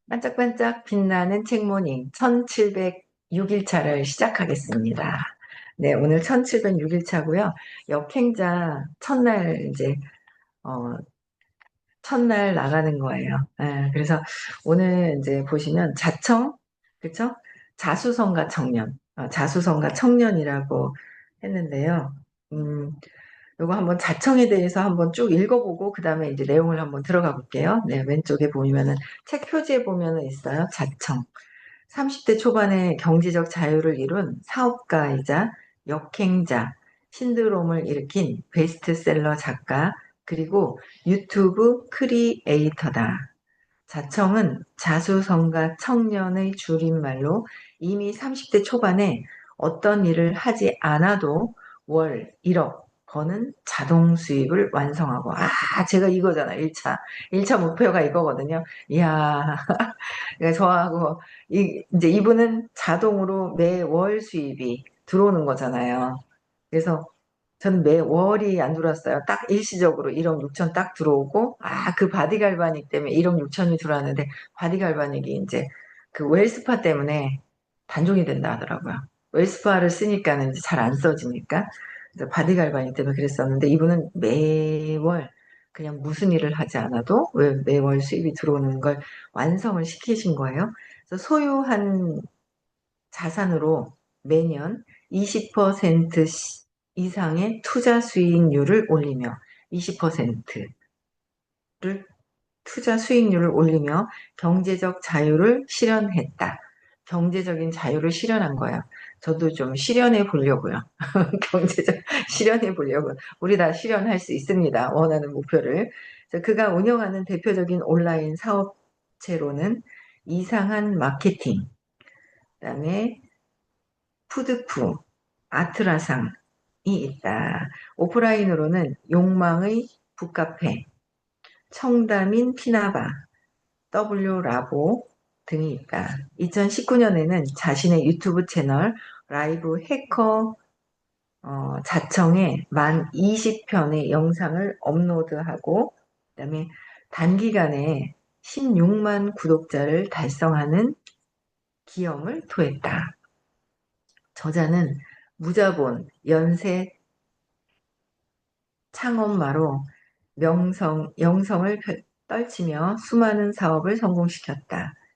반짝반짝 빛나는 책모닝 1706일차를 시작하겠습니다. 네, 오늘 1706일차고요. 역행자 첫날 어, 첫날 나가는 거예요. 그래서 오늘 보시면 자청, 그쵸? 자수성가 청년, 자수성가 청년이라고 했는데요. 요거 한번 자청에 대해서 한번 쭉 읽어보고 그 다음에 이제 내용을 한번 들어가 볼게요. 네, 왼쪽에 보면은 책 표지에 보면은 있어요. 자청. 30대 초반에 경제적 자유를 이룬 사업가이자 역행자, 신드롬을 일으킨 베스트셀러 작가, 그리고 유튜브 크리에이터다. 자청은 자수성가 청년의 줄임말로 이미 30대 초반에 어떤 일을 하지 않아도 월 1억 버는 자동 수입을 완성하고, 제가 이거잖아, 1차. 1차 목표가 이거거든요. 이야, 그러니까 저하고, 이제 이분은 자동으로 매월 수입이 들어오는 거잖아요. 그래서 저는 매월이 안 들어왔어요. 딱 일시적으로 1억 6천 딱 들어오고, 그 바디갈바닉 때문에 1억 6천이 들어왔는데, 바디갈바닉이 이제 그 웰스파 때문에 단종이 된다 하더라고요. 웰스파를 쓰니까는 이제 잘 안 써지니까. 그래서 바디갈바닉 때문에 그랬었는데, 이분은 매월 그냥 무슨 일을 하지 않아도 왜 매월 수입이 들어오는 걸 완성을 시키신 거예요. 그래서 소유한 자산으로 매년 20% 이상의 투자 수익률을 올리며 20%를 투자 수익률을 올리며 경제적 자유를 실현했다. 경제적인 자유를 실현한 거예요. 저도 좀 실현해 보려고요. 경제적 실현해 보려고. 우리 다 실현할 수 있습니다. 원하는 목표를. 그래서 그가 운영하는 대표적인 온라인 사업체로는 이상한 마케팅, 그다음에 푸드푸, 아트라상이 있다. 오프라인으로는 욕망의 북카페, 청담인 피나바, W라보 등이 있다. 2019년에는 자신의 유튜브 채널 라이브 해커 자청에 만 20편의 영상을 업로드하고, 그다음에 단기간에 16만 구독자를 달성하는 기염을 토했다. 저자는 무자본 연쇄 창업마로 영성을 떨치며 수많은 사업을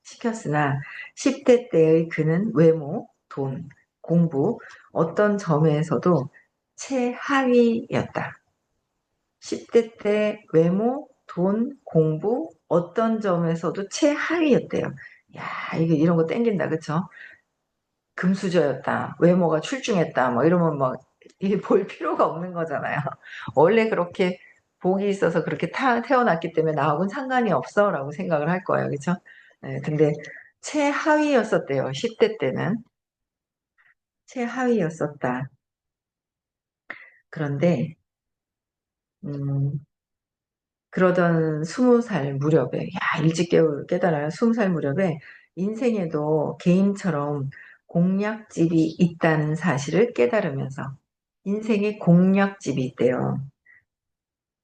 시켰으나 10대 때의 그는 외모, 돈, 공부 어떤 점에서도 최하위였다. 10대 때 외모, 돈, 공부 어떤 점에서도 최하위였대요. 야, 이게 이런 거 땡긴다, 그쵸? 금수저였다, 외모가 출중했다, 뭐 이러면 막 이게 볼 필요가 없는 거잖아요. 원래 그렇게 복이 있어서 그렇게 태어났기 때문에 나하고는 상관이 없어라고 생각을 할 거예요, 그렇죠? 네, 근데 최하위였었대요. 10대 때는 최하위였었다. 그런데 그러던 20살 무렵에, 일찍 깨달아요. 20살 무렵에 인생에도 게임처럼 공략집이 있다는 사실을 깨달으면서, 인생에 공략집이 있대요.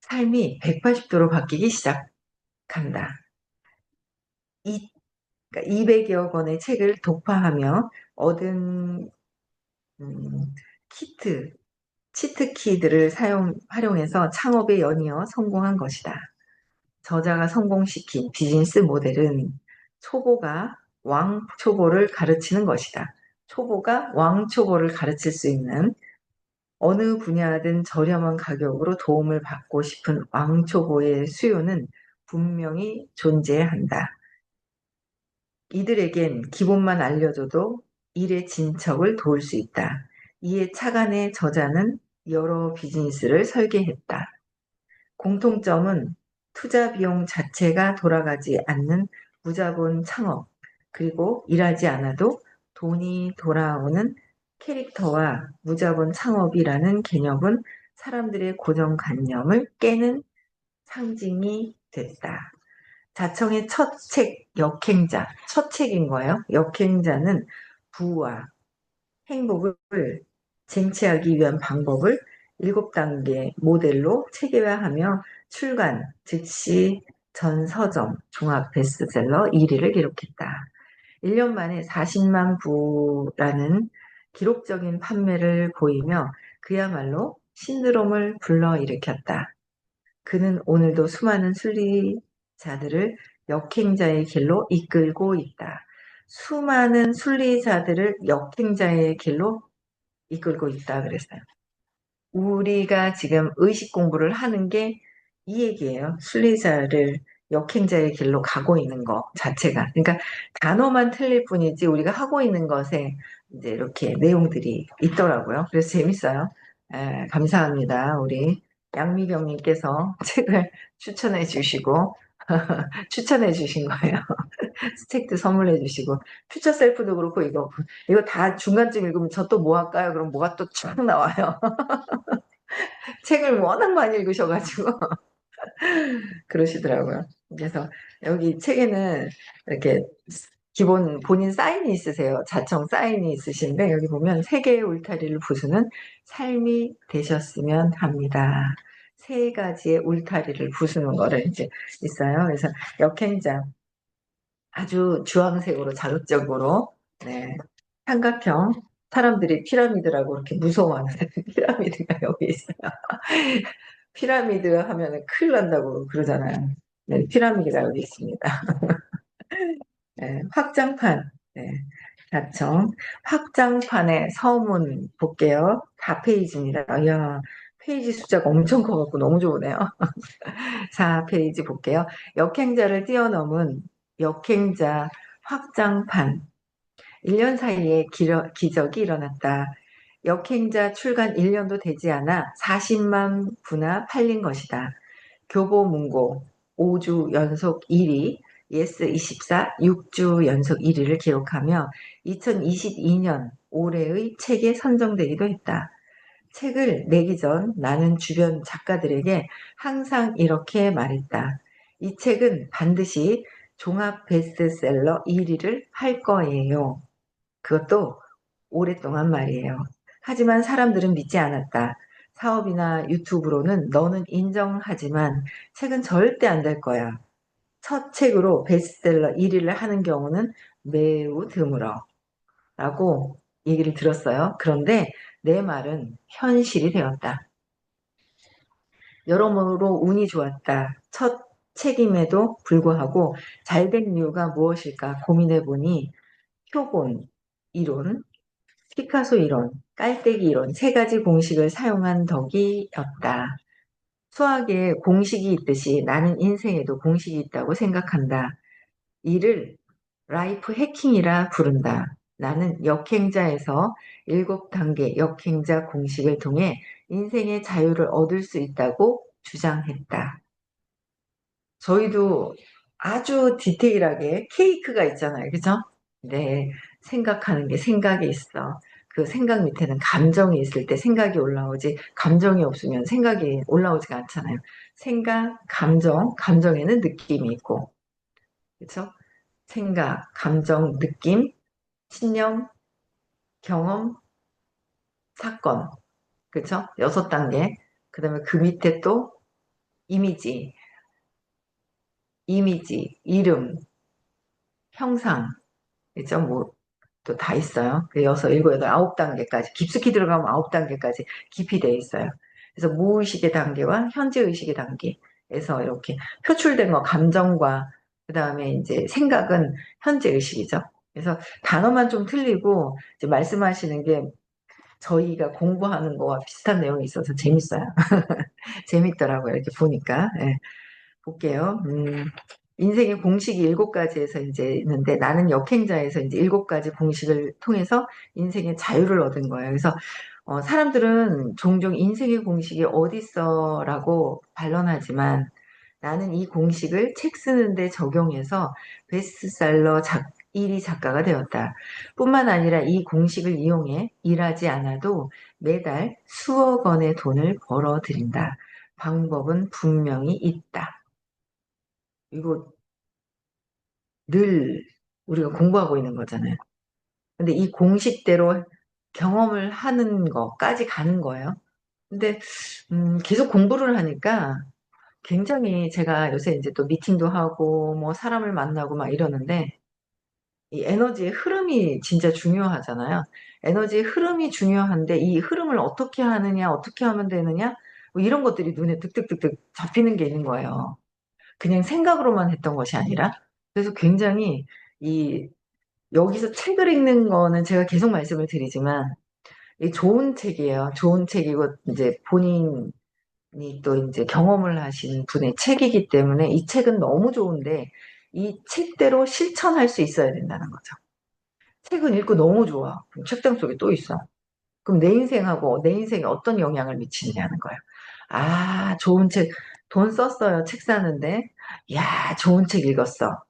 삶이 180도로 바뀌기 시작한다. 이, 그러니까 200여 권의 책을 독파하며 얻은 음, 키트, 치트키들을 활용해서 창업에 연이어 성공한 것이다. 저자가 성공시킨 비즈니스 모델은 초보가 왕초보를 가르치는 것이다. 초보가 왕초보를 가르칠 수 있는, 어느 분야든 저렴한 가격으로 도움을 받고 싶은 왕초보의 수요는 분명히 존재한다. 이들에겐 기본만 알려줘도 일의 진척을 도울 수 있다. 이에 차관의 저자는 여러 비즈니스를 설계했다. 공통점은 투자 비용 자체가 돌아가지 않는 무자본 창업, 그리고 일하지 않아도 돈이 돌아오는 캐릭터와 무자본 창업이라는 개념은 사람들의 고정관념을 깨는 상징이 됐다. 자청의 첫 책, 역행자, 첫 책인 거예요. 역행자는 부와 행복을 쟁취하기 위한 방법을 7단계 모델로 체계화하며 출간, 즉시 전 서점 종합 베스트셀러 1위를 기록했다. 1년 만에 40만 부라는 기록적인 판매를 보이며 그야말로 신드롬을 불러일으켰다. 그는 오늘도 수많은 순리자들을 역행자의 길로 이끌고 있다. 수많은 순리자들을 역행자의 길로 이끌고 있다 그랬어요. 우리가 지금 의식 공부를 하는 게 이 얘기예요. 순리자를 역행자의 길로 가고 있는 거 자체가. 그러니까 단어만 틀릴 뿐이지 우리가 하고 있는 것에 이제 이렇게 내용들이 있더라고요. 그래서 재밌어요. 감사합니다. 우리 양미경님께서 책을 추천해 주시고 추천해 주신 거예요. 책도 선물해 주시고 퓨처 셀프도 그렇고 이거 다 중간쯤 읽으면 저 또 뭐 할까요? 그럼 뭐가 또 쫙 나와요. 책을 워낙 많이 읽으셔가지고 그러시더라고요. 그래서 여기 책에는 이렇게 기본 본인 사인이 있으세요. 자청 사인이 있으신데 여기 보면 세계의 울타리를 부수는 삶이 되셨으면 합니다. 세 가지의 울타리를 부수는 거를 이제 있어요. 그래서 역행자 아주 주황색으로 자극적으로 네, 삼각형 사람들이 피라미드라고 이렇게 무서워하는 피라미드가 여기 있어요. 피라미드 하면은 큰일 난다고 그러잖아요. 네, 피라미드가 여기 있습니다. 네, 확장판. 네, 자청. 확장판의 서문 볼게요. 4페이지입니다. 이야, 페이지 숫자가 엄청 커갖고 너무 좋으네요. 4페이지 볼게요. 역행자를 뛰어넘은 역행자 확장판. 1년 사이에 기적이 일어났다. 역행자 출간 1년도 되지 않아 40만 부나 팔린 것이다. 교보문고 5주 연속 1위, 예스24 6주 연속 1위를 기록하며 2022년 올해의 책에 선정되기도 했다. 책을 내기 전 나는 주변 작가들에게 항상 이렇게 말했다. 이 책은 반드시 종합 베스트셀러 1위를 할 거예요. 그것도 오랫동안 말이에요. 하지만 사람들은 믿지 않았다. 사업이나 유튜브로는 너는 인정하지만 책은 절대 안 될 거야. 첫 책으로 베스트셀러 1위를 하는 경우는 매우 드물어. 라고 얘기를 들었어요. 그런데 내 말은 현실이 되었다. 여러모로 운이 좋았다. 첫 책임에도 불구하고 잘 된 이유가 무엇일까 고민해 보니 표본 이론, 피카소 이론, 깔때기 이론 세 가지 공식을 사용한 덕이었다. 수학에 공식이 있듯이 나는 인생에도 공식이 있다고 생각한다. 이를 라이프 해킹이라 부른다. 나는 역행자에서 7단계 역행자 공식을 통해 인생의 자유를 얻을 수 있다고 주장했다. 저희도 아주 디테일하게 케이크가 있잖아요. 그죠? 네. 생각하는 게 생각이 있어. 그 생각 밑에는 감정이 있을 때 생각이 올라오지, 감정이 없으면 생각이 올라오지가 않잖아요. 생각, 감정에는 느낌이 있고, 그렇죠? 생각, 감정, 느낌, 신념, 경험, 사건, 그렇죠? 6단계. 그다음에 그 밑에 또 이미지, 이름, 형상, 그죠? 뭐, 또 다 있어요. 그 6, 7, 8, 9단계까지. 깊숙이 들어가면 9단계까지 깊이 돼 있어요. 그래서 무의식의 단계와 현재의식의 단계에서 이렇게 표출된 거, 감정과, 그 다음에 이제 생각은 현재의식이죠. 그래서 단어만 좀 틀리고, 이제 말씀하시는 게 저희가 공부하는 거와 비슷한 내용이 있어서 재밌어요. 재밌더라고요. 이렇게 보니까. 예. 볼게요. 인생의 공식이 7가지에서 이제 있는데 나는 역행자에서 이제 7가지 공식을 통해서 인생의 자유를 얻은 거예요. 그래서 사람들은 종종 인생의 공식이 어딨어라고 반론하지만 나는 이 공식을 책 쓰는데 적용해서 베스트셀러 1위 작가가 되었다. 뿐만 아니라 이 공식을 이용해 일하지 않아도 매달 수억 원의 돈을 벌어들인다. 방법은 분명히 있다. 이거 늘 우리가 공부하고 있는 거잖아요. 근데 이 공식대로 경험을 하는 거까지 가는 거예요. 근데 계속 공부를 하니까 굉장히 제가 요새 이제 또 미팅도 하고 뭐 사람을 만나고 막 이러는데 이 에너지의 흐름이 진짜 중요하잖아요. 에너지의 흐름이 중요한데 이 흐름을 어떻게 하느냐, 어떻게 하면 되느냐, 뭐 이런 것들이 눈에 득득득득 잡히는 게 있는 거예요. 그냥 생각으로만 했던 것이 아니라. 그래서 굉장히 이 여기서 책을 읽는 거는 제가 계속 말씀을 드리지만 이 좋은 책이에요. 좋은 책이고 이제 본인이 또 이제 경험을 하신 분의 책이기 때문에 이 책은 너무 좋은데 이 책대로 실천할 수 있어야 된다는 거죠. 책은 읽고 너무 좋아. 그럼 책장 속에 또 있어. 그럼 내 인생하고 내 인생에 어떤 영향을 미치느냐는 거예요. 아, 좋은 책, 돈 썼어요. 책 사는데. 야, 좋은 책 읽었어.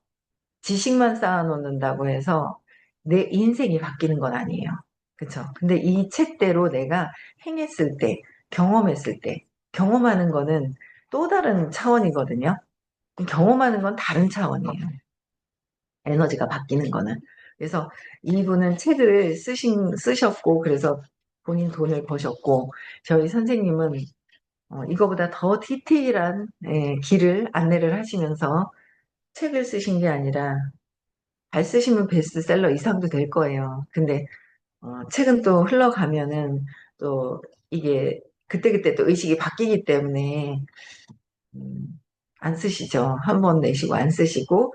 지식만 쌓아놓는다고 해서 내 인생이 바뀌는 건 아니에요. 그쵸? 근데 이 책대로 내가 행했을 때, 경험했을 때, 경험하는 거는 또 다른 차원이거든요. 경험하는 건 다른 차원이에요. 에너지가 바뀌는 거는. 그래서 이분은 책을 쓰셨고, 그래서 본인 돈을 버셨고, 저희 선생님은 이거보다 더 디테일한 길을 안내를 하시면서 책을 쓰신 게 아니라 잘 쓰시면 베스트셀러 이상도 될 거예요. 근데 책은 또 흘러가면은 또 이게 그때그때 또 의식이 바뀌기 때문에 음, 안 쓰시죠. 한 번 내시고 안 쓰시고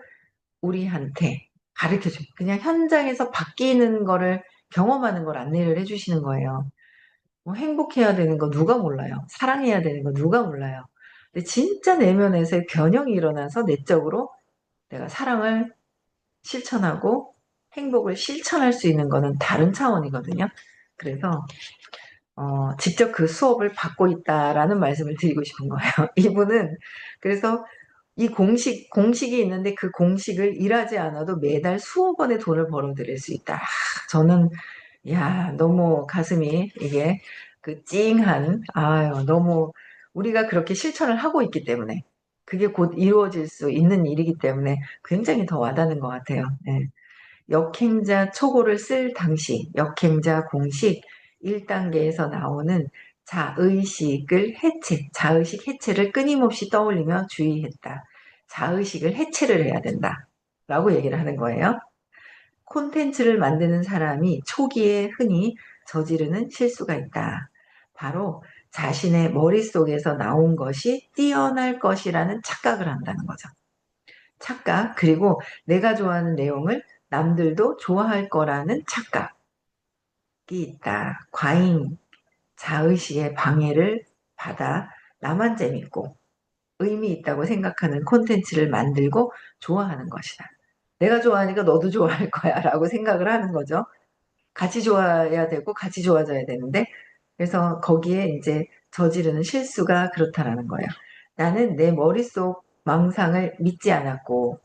우리한테 가르쳐줘요. 그냥 현장에서 바뀌는 거를 경험하는 걸 안내를 해주시는 거예요. 뭐 행복해야 되는 거 누가 몰라요. 사랑해야 되는 거 누가 몰라요. 근데 진짜 내면에서의 변형이 일어나서 내적으로 내가 사랑을 실천하고 행복을 실천할 수 있는 거는 다른 차원이거든요. 그래서 직접 그 수업을 받고 있다라는 말씀을 드리고 싶은 거예요. 이분은 그래서 이 공식이 있는데 그 공식을 일하지 않아도 매달 수억 원의 돈을 벌어들일 수 있다. 아, 저는, 야, 너무 가슴이 이게 그 찡한, 아유, 너무 우리가 그렇게 실천을 하고 있기 때문에 그게 곧 이루어질 수 있는 일이기 때문에 굉장히 더 와닿는 것 같아요. 네. 역행자 초고를 쓸 당시 역행자 공식 1단계에서 나오는 자의식 해체를 끊임없이 떠올리며 주의했다. 자의식을 해체를 해야 된다. 라고 얘기를 하는 거예요. 콘텐츠를 만드는 사람이 초기에 흔히 저지르는 실수가 있다. 바로 자신의 머릿속에서 나온 것이 뛰어날 것이라는 착각을 한다는 거죠. 착각, 그리고 내가 좋아하는 내용을 남들도 좋아할 거라는 착각이 있다. 과잉 자의식의 방해를 받아 나만 재밌고 의미 있다고 생각하는 콘텐츠를 만들고 좋아하는 것이다. 내가 좋아하니까 너도 좋아할 거야 라고 생각을 하는 거죠. 같이 좋아해야 되고 같이 좋아져야 되는데 그래서 거기에 이제 저지르는 실수가 그렇다라는 거예요. 나는 내 머릿속 망상을 믿지 않았고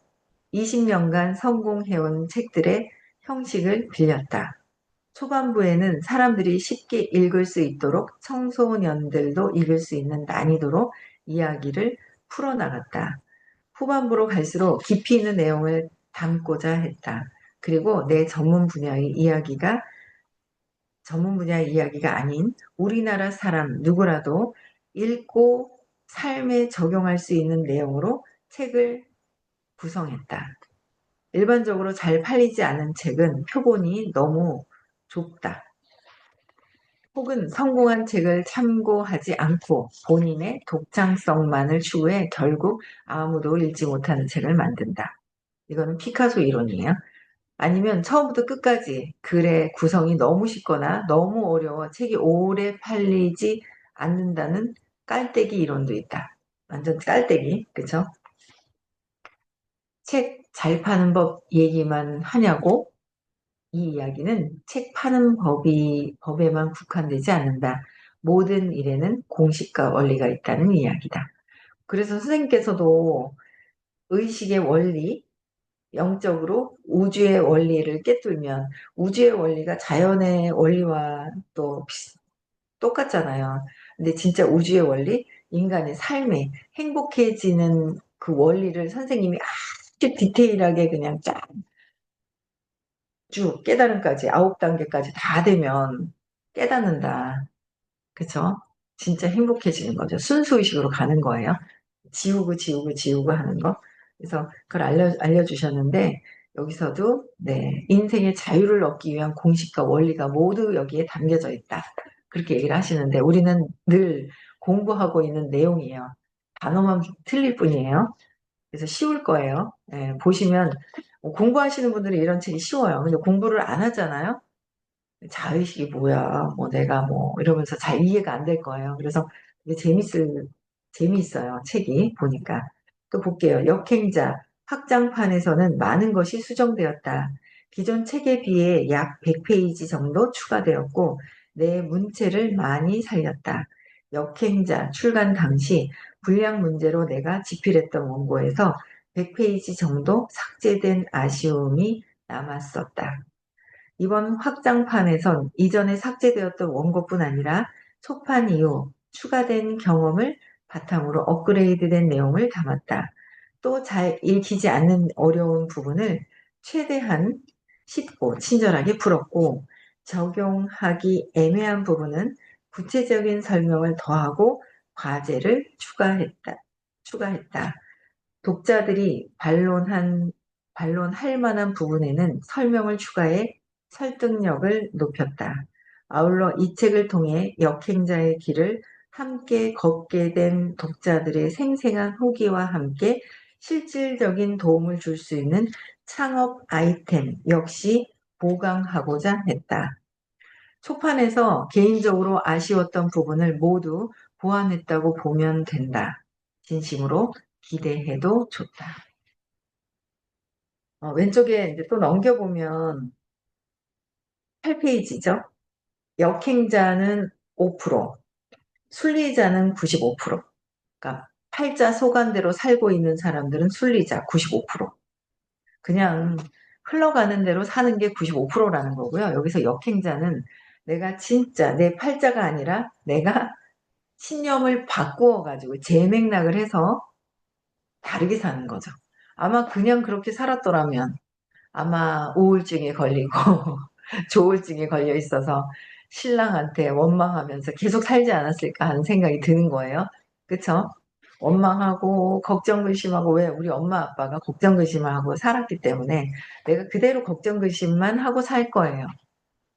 20년간 성공해온 책들의 형식을 빌렸다. 초반부에는 사람들이 쉽게 읽을 수 있도록 청소년들도 읽을 수 있는 난이도로 이야기를 풀어나갔다. 후반부로 갈수록 깊이 있는 내용을 담고자 했다. 그리고 내 전문 분야의 이야기가 아닌 우리나라 사람 누구라도 읽고 삶에 적용할 수 있는 내용으로 책을 구성했다. 일반적으로 잘 팔리지 않은 책은 표본이 너무 좁다. 혹은 성공한 책을 참고하지 않고 본인의 독창성만을 추구해 결국 아무도 읽지 못하는 책을 만든다. 이거는 피카소 이론이에요. 아니면 처음부터 끝까지 글의 구성이 너무 쉽거나 너무 어려워 책이 오래 팔리지 않는다는 깔때기 이론도 있다. 완전 깔때기, 그쵸? 책 잘 파는 법 얘기만 하냐고? 이 이야기는 책 파는 법에만 국한되지 않는다. 모든 일에는 공식과 원리가 있다는 이야기다. 그래서 선생님께서도 의식의 원리, 영적으로 우주의 원리를 깨뚫으면 우주의 원리가 자연의 원리와 또 똑같잖아요. 근데 진짜 우주의 원리, 인간의 삶에 행복해지는 그 원리를 선생님이 아주 디테일하게 그냥 쫙 쭉 깨달음까지 9단계까지 다 되면 깨닫는다. 그쵸? 진짜 행복해지는 거죠. 순수의식으로 가는 거예요. 지우고 지우고 지우고 하는 거. 그래서 그걸 알려주셨는데, 여기서도, 네, 인생의 자유를 얻기 위한 공식과 원리가 모두 여기에 담겨져 있다. 그렇게 얘기를 하시는데, 우리는 늘 공부하고 있는 내용이에요. 단어만 틀릴 뿐이에요. 그래서 쉬울 거예요. 네, 보시면, 공부하시는 분들은 이런 책이 쉬워요. 근데 공부를 안 하잖아요. 자의식이 뭐야, 뭐 내가 뭐 이러면서 잘 이해가 안 될 거예요. 그래서 이게 재미있어요. 책이 보니까. 또 볼게요. 역행자. 확장판에서는 많은 것이 수정되었다. 기존 책에 비해 약 100페이지 정도 추가되었고, 내 문체를 많이 살렸다. 역행자 출간 당시 분량 문제로 내가 집필했던 원고에서 100페이지 정도 삭제된 아쉬움이 남았었다. 이번 확장판에선 이전에 삭제되었던 원고뿐 아니라 초판 이후 추가된 경험을 바탕으로 업그레이드된 내용을 담았다. 또 잘 읽히지 않는 어려운 부분을 최대한 쉽고 친절하게 풀었고, 적용하기 애매한 부분은 구체적인 설명을 더하고 과제를 추가했다. 독자들이 반론할 만한 부분에는 설명을 추가해 설득력을 높였다. 아울러 이 책을 통해 역행자의 길을 함께 걷게 된 독자들의 생생한 후기와 함께 실질적인 도움을 줄 수 있는 창업 아이템 역시 보강하고자 했다. 초판에서 개인적으로 아쉬웠던 부분을 모두 보완했다고 보면 된다. 진심으로 기대해도 좋다. 왼쪽에 이제 또 넘겨보면 8페이지죠. 역행자는 5%, 순리자는 95%. 그러니까 팔자 소관대로 살고 있는 사람들은 순리자 95%. 그냥 흘러가는 대로 사는 게 95%라는 거고요. 여기서 역행자는 내가 진짜 내 팔자가 아니라 내가 신념을 바꾸어 가지고 재맥락을 해서 다르게 사는 거죠. 아마 그냥 그렇게 살았더라면 아마 우울증에 걸리고 조울증에 걸려 있어서 신랑한테 원망하면서 계속 살지 않았을까 하는 생각이 드는 거예요. 그쵸? 원망하고 걱정근심하고, 왜 우리 엄마 아빠가 걱정근심하고 살았기 때문에 내가 그대로 걱정근심만 하고 살 거예요.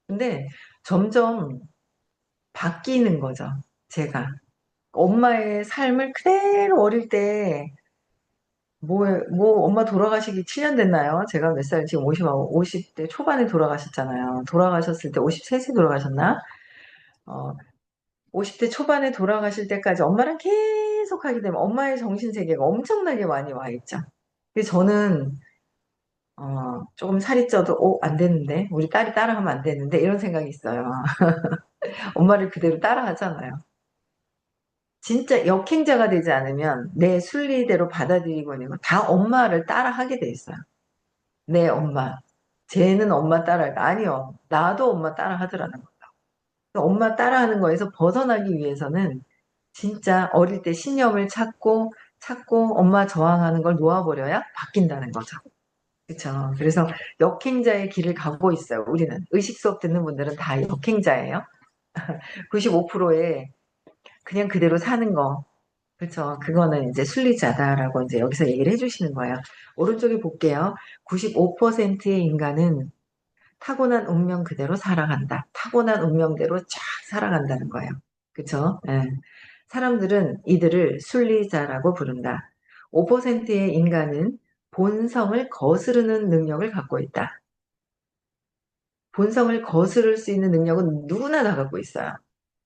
근데 점점 바뀌는 거죠. 제가 엄마의 삶을 그대로 어릴 때, 뭐, 엄마 돌아가시기 7년 됐나요? 제가 몇 살, 지금 50대 초반에 돌아가셨잖아요. 돌아가셨을 때 53세 돌아가셨나? 어, 50대 초반에 돌아가실 때까지 엄마랑 계속 하게 되면 엄마의 정신세계가 엄청나게 많이 와 있죠. 그래서 저는, 조금 살이 쪄도, 안 되는데? 우리 딸이 따라하면 안 되는데? 이런 생각이 있어요. 엄마를 그대로 따라 하잖아요. 진짜 역행자가 되지 않으면 내 순리대로 받아들이고 있는 거 다 엄마를 따라 하게 돼 있어요. 내 엄마. 쟤는 엄마 따라할까? 아니요. 나도 엄마 따라 하더라는 거예요. 엄마 따라하는 거에서 벗어나기 위해서는 진짜 어릴 때 신념을 찾고 엄마 저항하는 걸 놓아버려야 바뀐다는 거죠. 그렇죠. 그래서 역행자의 길을 가고 있어요. 우리는 의식 수업 듣는 분들은 다 역행자예요. 95%에 그냥 그대로 사는 거. 그렇죠. 그거는 이제 순리자다라고 이제 여기서 얘기를 해주시는 거예요. 오른쪽에 볼게요. 95%의 인간은 타고난 운명 그대로 살아간다. 타고난 운명대로 쫙 살아간다는 거예요. 그쵸? 예. 사람들은 이들을 순리자라고 부른다. 5%의 인간은 본성을 거스르는 능력을 갖고 있다. 본성을 거스를 수 있는 능력은 누구나 다 갖고 있어요.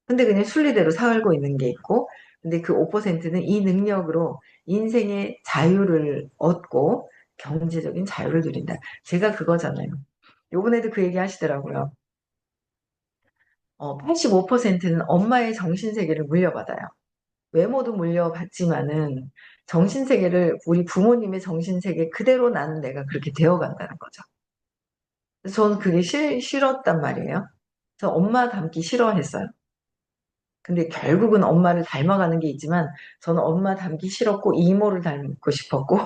근데 그냥 순리대로 살고 있는 게 있고, 근데 그 5%는 이 능력으로 인생의 자유를 얻고 경제적인 자유를 누린다. 제가 그거잖아요. 요번에도 그 얘기 하시더라고요. 85%는 엄마의 정신세계를 물려받아요. 외모도 물려받지만은 정신세계를, 우리 부모님의 정신세계 그대로 나는 내가 그렇게 되어간다는 거죠. 그래서 저는 그게 싫었단 말이에요. 저 엄마 닮기 싫어했어요. 근데 결국은 엄마를 닮아가는 게 있지만 저는 엄마 닮기 싫었고 이모를 닮고 싶었고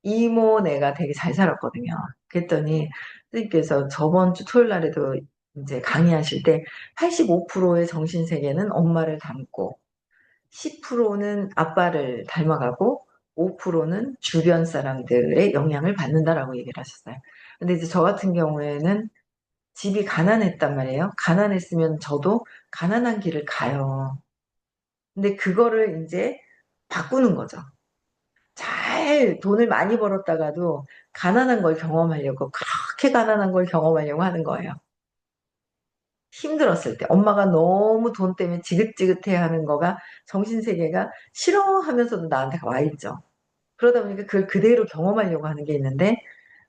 이모네가 되게 잘 살았거든요. 그랬더니 선생님께서 저번 주 토요일 날에도 이제 강의하실 때 85%의 정신세계는 엄마를 닮고 10%는 아빠를 닮아가고 5%는 주변 사람들의 영향을 받는다라고 얘기를 하셨어요. 근데 이제 저 같은 경우에는 집이 가난했단 말이에요. 가난했으면 저도 가난한 길을 가요. 근데 그거를 이제 바꾸는 거죠. 잘 돈을 많이 벌었다가도 가난한 걸 경험하려고, 그렇게 가난한 걸 경험하려고 하는 거예요. 힘들었을 때 엄마가 너무 돈 때문에 지긋지긋해 하는 거가 정신세계가 싫어하면서도 나한테 와 있죠. 그러다 보니까 그걸 그대로 경험하려고 하는 게 있는데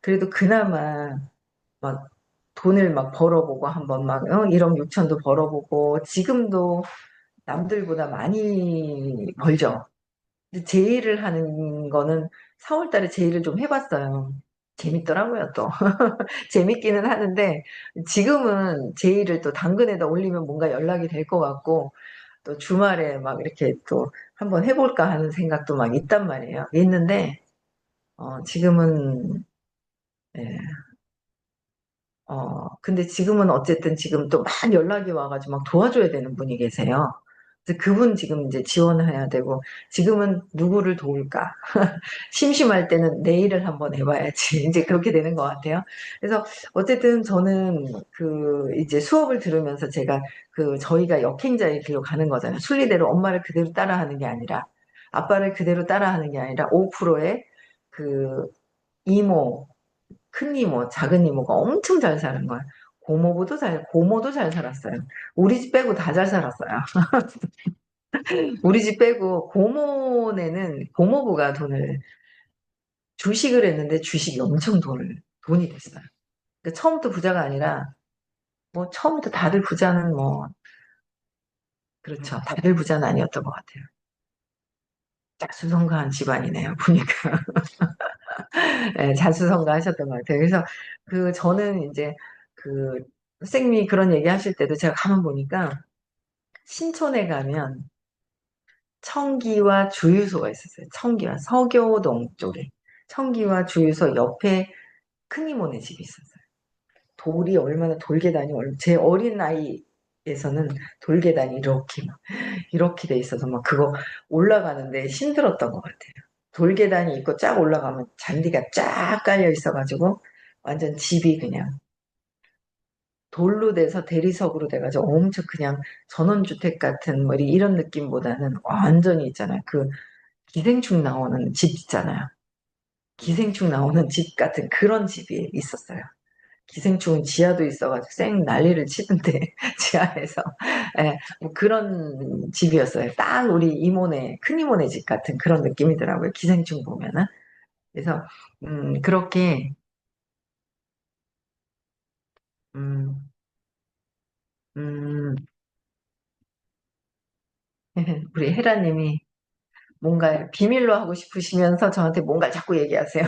그래도 그나마 막 돈을 막 벌어보고 한번 막 1억 6천도 벌어보고 지금도 남들보다 많이 벌죠. 근데 제의를 하는 거는 4월 달에 제의를 좀 해봤어요. 재밌더라고요, 또. 재밌기는 하는데, 지금은 제의를 또 당근에다 올리면 뭔가 연락이 될 것 같고, 또 주말에 막 이렇게 또 한번 해볼까 하는 생각도 막 있단 말이에요. 있는데, 지금은, 예, 근데 지금은 어쨌든 지금 또 막 연락이 와가지고 막 도와줘야 되는 분이 계세요. 그래서 그분 지금 이제 지원을 해야 되고, 지금은 누구를 도울까? 심심할 때는 내일을 한번 해봐야지. 이제 그렇게 되는 것 같아요. 그래서 어쨌든 저는 그 이제 수업을 들으면서 제가 그 저희가 역행자의 길로 가는 거잖아요. 순리대로 엄마를 그대로 따라하는 게 아니라, 아빠를 그대로 따라하는 게 아니라 5%의 그 이모, 큰 이모, 작은 이모가 엄청 잘 사는 거야. 고모도 잘 살았어요. 우리 집 빼고 다 잘 살았어요. 우리 집 빼고 고모네는 고모부가 돈을 주식을 했는데 주식이 엄청 돈이 됐어요. 그러니까 처음부터 부자가 아니라 뭐 처음부터 다들 부자는 뭐 그렇죠. 다들 부자는 아니었던 것 같아요. 자수성가한 집안이네요. 보니까 네, 자수성가하셨던 것 같아요. 그래서 그 저는 이제 그 선생님이 그런 얘기 하실 때도 제가 가만 보니까 신촌에 가면 청기와 주유소가 있었어요. 청기와 서교동 쪽에 청기와 주유소 옆에 큰이모네 집이 있었어요. 돌이 얼마나 돌계단이 제 어린 나이에서는 돌계단이 이렇게 돼 있어서 막 그거 올라가는데 힘들었던 것 같아요. 돌계단이 있고 쫙 올라가면 잔디가 쫙 깔려 있어가지고 완전 집이 그냥 돌로 돼서 대리석으로 돼가지고 엄청 그냥 전원주택 같은 뭐 이런 느낌보다는 완전히 있잖아요. 그 기생충 나오는 집 있잖아요. 기생충 나오는 집 같은 그런 집이 있었어요. 기생충은 지하도 있어가지고 쌩 난리를 치던데 지하에서 뭐 그런 집이었어요. 딱 우리 이모네 큰 이모네 집 같은 그런 느낌이더라고요. 기생충 보면은 그래서 그렇게 음, 음, 우리 헤라님이 뭔가 비밀로 하고 싶으시면서 저한테 뭔가 자꾸 얘기하세요.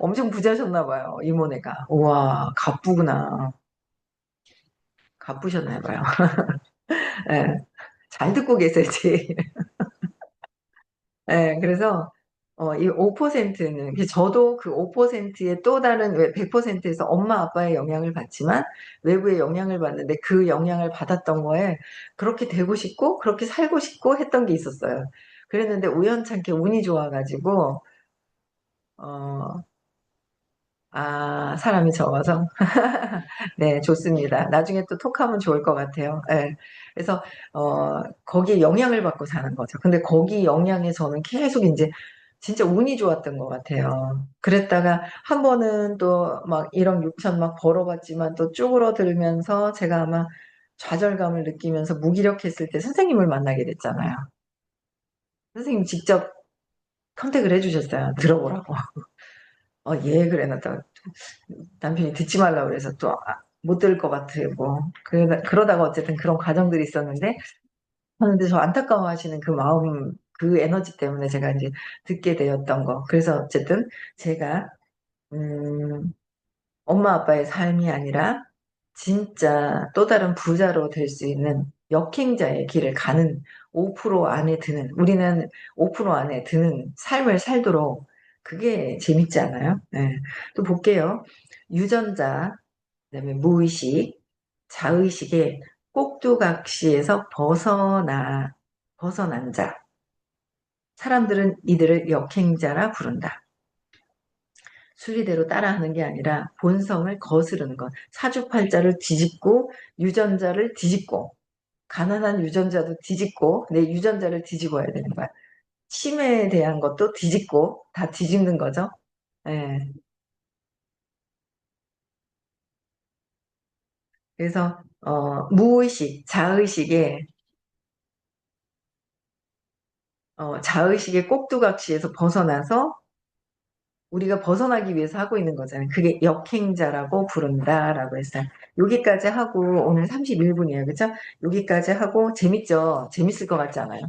엄청 부자셨나 봐요, 이모네가. 우와, 갑부구나. 갑부셨나 봐요. 예, 잘 듣고 계세요, 제 네, 그래서 이 5%는 저도 그 5%의 또 다른 100%에서 엄마 아빠의 영향을 받지만 외부의 영향을 받는데 그 영향을 받았던 거에 그렇게 되고 싶고 그렇게 살고 싶고 했던 게 있었어요. 그랬는데 우연찮게 운이 좋아가지고 어, 사람이 적어서 네, 좋습니다. 나중에 또 톡하면 좋을 것 같아요. 네. 그래서 거기에 영향을 받고 사는 거죠. 근데 거기 영향에 저는 계속 이제 진짜 운이 좋았던 것 같아요. 그랬다가 한 번은 또 막 1억 6천 막 벌어봤지만 또 쭈그러들면서 제가 아마 좌절감을 느끼면서 무기력했을 때 선생님을 만나게 됐잖아요. 선생님 직접 컨택을 해주셨어요. 들어보라고. 예, 그래. 나 또 남편이 듣지 말라고 그래서 또 못 들을 것 같고 그러다가 어쨌든 그런 과정들이 있었는데 근데 저 안타까워하시는 그 마음 그 에너지 때문에 제가 이제 듣게 되었던 거 그래서 어쨌든 제가 음, 엄마 아빠의 삶이 아니라 진짜 또 다른 부자로 될 수 있는 역행자의 길을 가는 5% 안에 드는 우리는 5% 안에 드는 삶을 살도록 그게 재밌지 않아요? 네. 또 볼게요. 유전자 그다음에 무의식, 자의식의 꼭두각시에서 벗어나 벗어난 자. 사람들은 이들을 역행자라 부른다. 순리대로 따라하는 게 아니라 본성을 거스르는 것. 사주팔자를 뒤집고 유전자를 뒤집고 가난한 유전자도 뒤집고 내 유전자를 뒤집어야 되는 거야. 치매에 대한 것도 뒤집고 다 뒤집는 거죠. 예. 그래서 무의식, 자의식의 꼭두각시에서 벗어나서 우리가 벗어나기 위해서 하고 있는 거잖아요. 그게 역행자라고 부른다라고 했어요. 여기까지 하고 오늘 31분이에요. 그죠? 여기까지 하고 재밌죠? 재밌을 것 같지 않아요?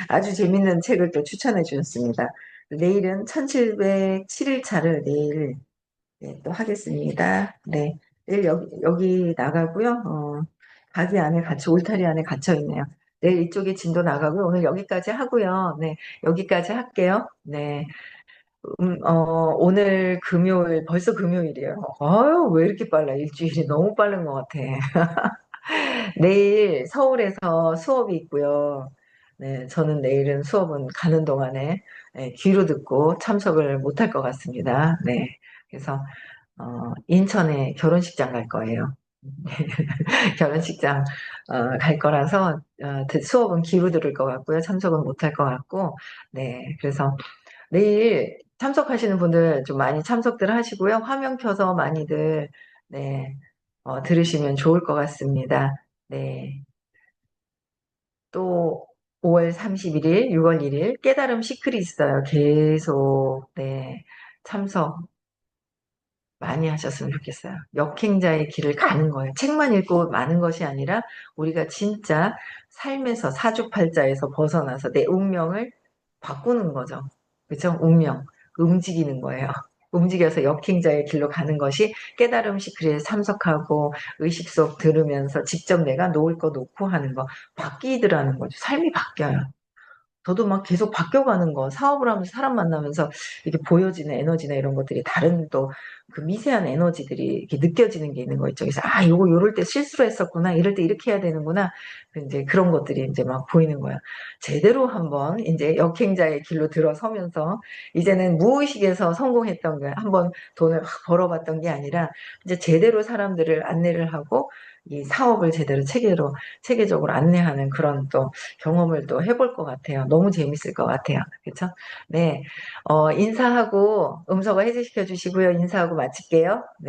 아주 재밌는 책을 또 추천해 주셨습니다. 내일은 1707일차를 내일 네, 또 하겠습니다. 네. 내일 여기 나가고요. 가게 안에 울타리 안에 갇혀 있네요. 내일 이쪽에 진도 나가고요. 오늘 여기까지 하고요. 네. 여기까지 할게요. 네. 오늘 금요일, 벌써 금요일이에요. 아유, 왜 이렇게 빨라? 일주일이 너무 빠른 것 같아. 내일 서울에서 수업이 있고요. 네, 저는 내일은 수업은 가는 동안에 네, 귀로 듣고 참석을 못할 것 같습니다. 네. 그래서 인천에 결혼식장 갈 거예요. 결혼식장 갈 거라서 수업은 귀로 들을 것 같고요. 참석은 못할 것 같고, 네. 그래서 내일 참석하시는 분들 좀 많이 참석들 하시고요. 화면 켜서 많이들 네, 들으시면 좋을 것 같습니다. 네. 또 5월 31일, 6월 1일 깨달음 시크릿 있어요. 계속 네, 참석 많이 하셨으면 좋겠어요. 역행자의 길을 가는 거예요. 책만 읽고 마는 것이 아니라 우리가 진짜 삶에서 사주팔자에서 벗어나서 내 운명을 바꾸는 거죠. 그렇죠? 운명, 움직이는 거예요. 움직여서 역행자의 길로 가는 것이 깨달음 시크릿에 참석하고 의식 수업 들으면서 직접 내가 놓을 거 놓고 하는 거 바뀌더라는 거죠. 삶이 바뀌어요. 저도 막 계속 바뀌어가는 거, 사업을 하면서 사람 만나면서 이렇게 보여지는 에너지나 이런 것들이 다른 또 그 미세한 에너지들이 이렇게 느껴지는 게 있는 거 있죠. 그래서 요거 요럴 때 실수를 했었구나. 이럴 때 이렇게 해야 되는구나. 이제 그런 것들이 이제 막 보이는 거야. 제대로 한번 이제 역행자의 길로 들어서면서 이제는 무의식에서 성공했던 거 한번 돈을 확 벌어봤던 게 아니라 이제 제대로 사람들을 안내를 하고 이 사업을 제대로 체계적으로 안내하는 그런 또 경험을 또 해볼 것 같아요. 너무 재밌을 것 같아요. 그렇죠? 네, 인사하고 음소거 해제시켜 주시고요. 인사하고 마칠게요. 네.